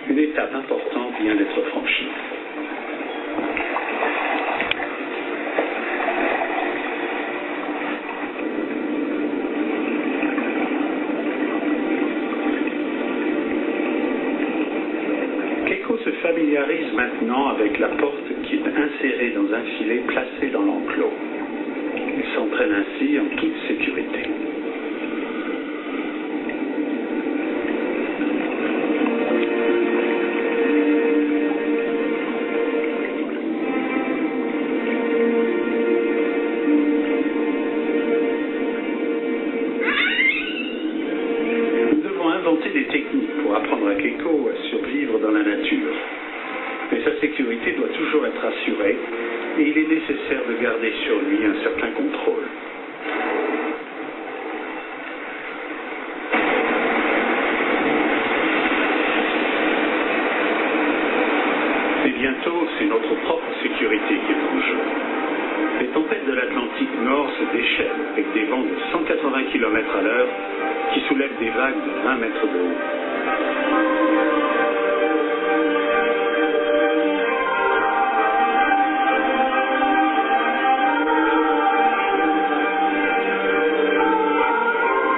Une étape importante vient d'être franchie. Keiko se familiarise maintenant avec la porte qui est insérée dans un filet placé dans l'enclos. Il s'entraîne ainsi en toute sécurité. Des techniques pour apprendre à Keiko à survivre dans la nature. Mais sa sécurité doit toujours être assurée et il est nécessaire de garder sur lui un certain contrôle. Et bientôt, c'est notre propre sécurité qui est en jeu. Les tempêtes de l'Atlantique Nord se déchaînent avec des vents de 180 km/h qui soulèvent des vagues de 20 mètres de haut.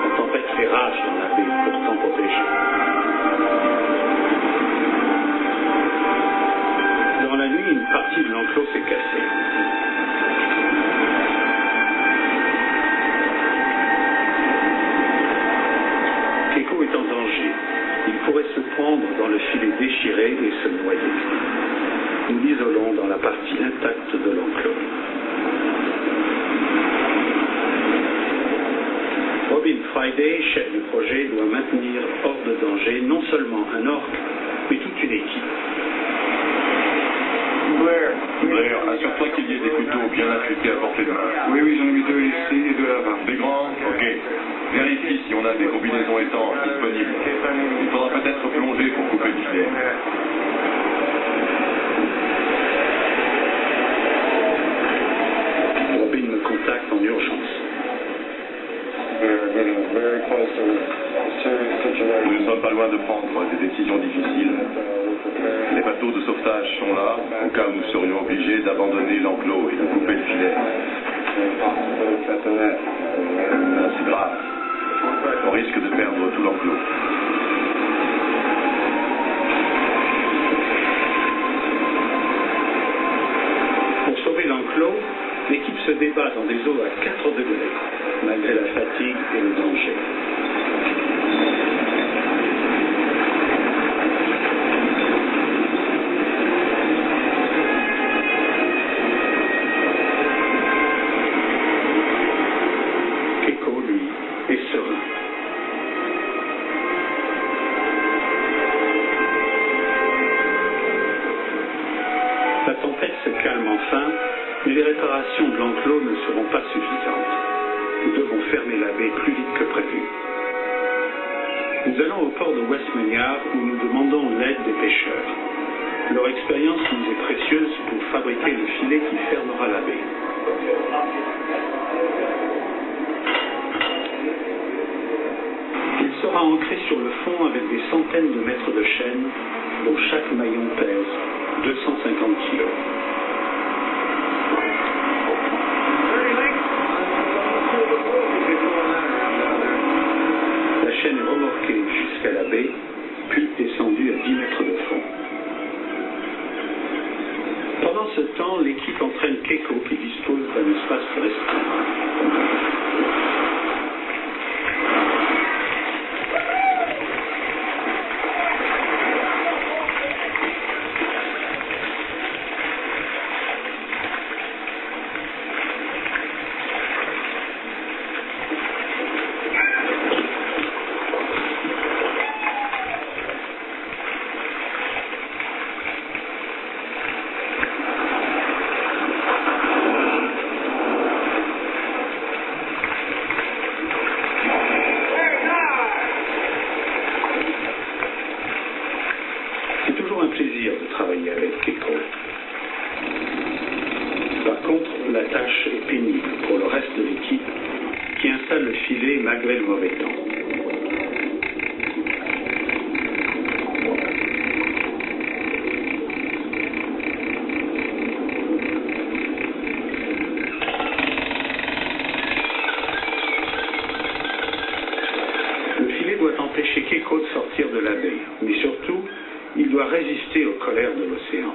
La tempête fait rage dans la baie pourtant protégée. Dans la nuit, une partie de l'enclos s'est cassée. Il pourrait se prendre dans le filet déchiré et se noyer. Nous l'isolons dans la partie intacte de l'enclos. Robin Friday, chef du projet, doit maintenir hors de danger non seulement un orque, mais toute une équipe. Blair, assure-toi qu'il y ait des couteaux bien affûtés à portée de main. Oui, j'en ai mis 2 ici et 2 là-bas. Des grands? Ok. Vérifie si on a des combinaisons étanches disponibles. Il faudra peut-être plonger pour couper le filet. Robin me contacte en urgence. Nous ne sommes pas loin de prendre des décisions difficiles. Les bateaux de sauvetage sont là, au cas où nous serions obligés d'abandonner l'enclos et de couper le filet. C'est grave. On risque de perdre tout l'enclos. Pour sauver l'enclos, l'équipe se débat dans des eaux à 4 degrés, malgré la fatigue et le danger. Keiko, lui, est serein. La tempête se calme enfin, mais les réparations de l'enclos ne seront pas suffisantes. Nous devons fermer la baie plus vite que prévu. Nous allons au port de Westmeniar où nous demandons l'aide des pêcheurs. Leur expérience nous est précieuse pour fabriquer le filet qui fermera la baie. Il sera ancré sur le fond avec des centaines de mètres de chaîne, dont chaque maillon pèse 250 kg. La chaîne est remorquée jusqu'à la baie, puis descendue à 10 mètres de fond. Pendant ce temps, l'équipe entraîne Keiko qui dispose d'un espace restreint. Un plaisir de travailler avec Keiko. Par contre, la tâche est pénible pour le reste de l'équipe qui installe le filet malgré le mauvais temps. empêcher Keiko de sortir de la baie, mais surtout, il doit résister aux colères de l'océan.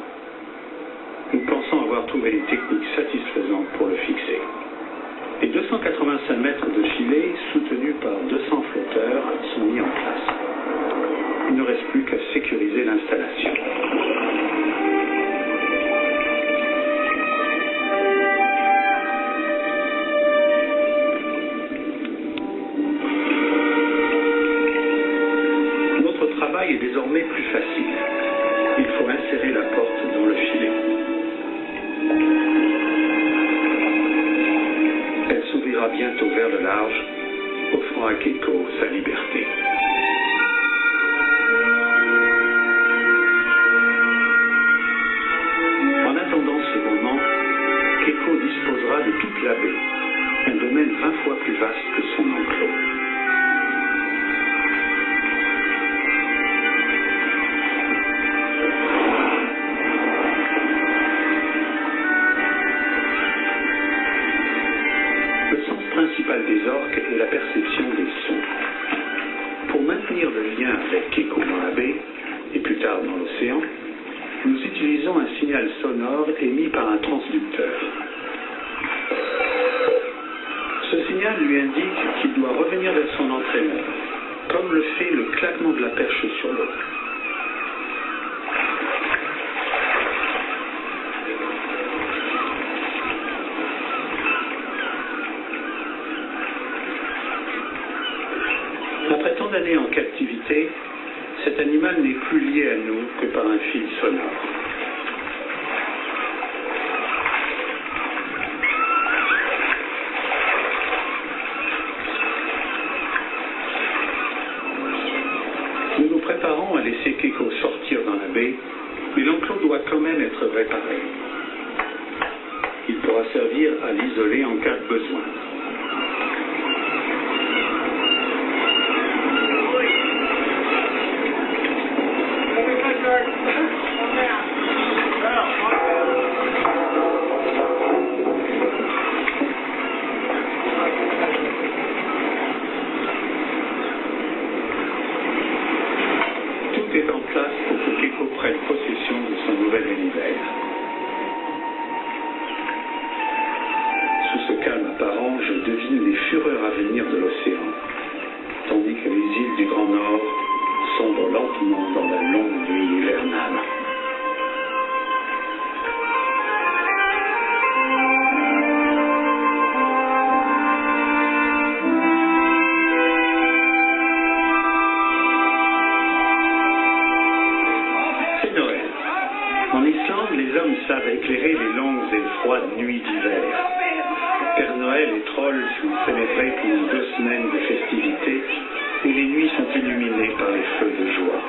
Nous pensons avoir trouvé une technique satisfaisante pour le fixer. Les 285 mètres de filet, soutenus par 200 flotteurs, sont mis en place. Il ne reste plus qu'à sécuriser l'installation. Notre travail est désormais plus facile. Il faut insérer la porte dans le filet. Elle s'ouvrira bientôt vers le large, offrant à Keiko sa liberté. En attendant ce moment, Keiko disposera de toute la baie, un domaine 20 fois plus vaste que son enclos. Le sens principal des orques est la perception des sons. Pour maintenir le lien avec Keiko dans la baie, et plus tard dans l'océan, nous utilisons un signal sonore émis par un transducteur. Ce signal lui indique qu'il doit revenir vers son entraîneur, comme le fait le claquement de la perche sur l'eau. Après tant d'années en captivité, cet animal n'est plus lié à nous que par un fil sonore. Nous nous préparons à laisser Keiko sortir dans la baie, mais l'enclos doit quand même être réparé. Il pourra servir à l'isoler en cas de besoin. Tout est en place pour que Keiko prenne possession de son nouvel univers. Sous ce calme apparent, je devine les fureurs à venir de l'océan, tandis que les îles du Grand Nord sombrent lentement dans la longue nuit hivernale. C'est Noël. En Islande, les hommes savent éclairer les longues et froides nuits d'hiver. Père Noël et trolls sont célébrés pendant 2 semaines de festivités et les nuits sont illuminées par les feux de joie.